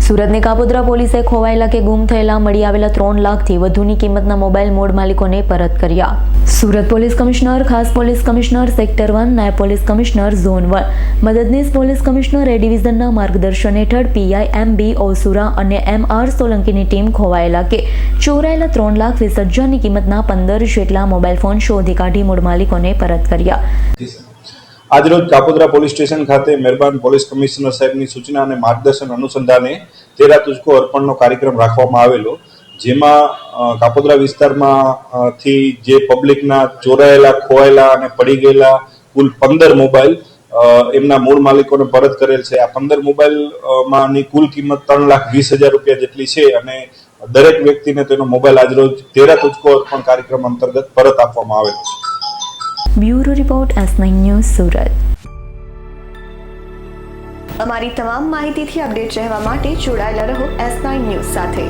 સુરતની કાપોદ્રા પોલીસે ખોવાયેલા કે ગુમ થયેલા મળી આવેલા 3 લાખથી વધુની કિંમતના મોબાઈલ મૂળ માલિકોને પરત કર્યા. સુરત પોલીસ કમિશનર, ખાસ પોલીસ કમિશનર સેક્ટર 1, નાયબ પોલીસ કમિશનર ઝોન 1, મદદનીશ પોલીસ કમિશનર એ ડિવિઝનના માર્ગદર્શન હેઠળ પીઆઈ એમ.બી. ઓસુરા અને એમ.આર. સોલંકીની ટીમ ખોવાયેલા કે ચોરાયેલા 3,20,000ની કિંમતના 15 જેટલા મોબાઈલ ફોન શોધી કાઢી મૂળ માલિકોને પરત કર્યા. આજરોજ કાપોદ્રા પોલીસ સ્ટેશન ખાતે મહેરબાન પોલીસ કમિશનર સાહેબની સૂચના અને માર્ગદર્શન અનુસંધાને તેરા તુજકો અર્પણનો કાર્યક્રમ રાખવામાં આવેલો, જેમાં કાપોદ્રા વિસ્તારમાં થી જે પબ્લિકના ચોરાયેલા, ખોવાયેલા અને પડી ગયેલા કુલ 15 મોબાઈલ એમના મૂળ માલિકોને પરત કરેલ છે. આ 15 મોબાઈલમાંની કુલ કિંમત 3,20,000 રૂપિયા જેટલી છે અને દરેક વ્યક્તિને તેનો મોબાઈલ આજરોજ તેરા તુજકો અર્પણ કાર્યક્રમ અંતર્ગત પરત આપવામાં આવેલો છે. Bureau report S9 news Surat. અમારી તમામ માહિતીથી અપડેટ રહેવા માટે જોડાયેલા રહો S9 ન્યૂઝ સાથે.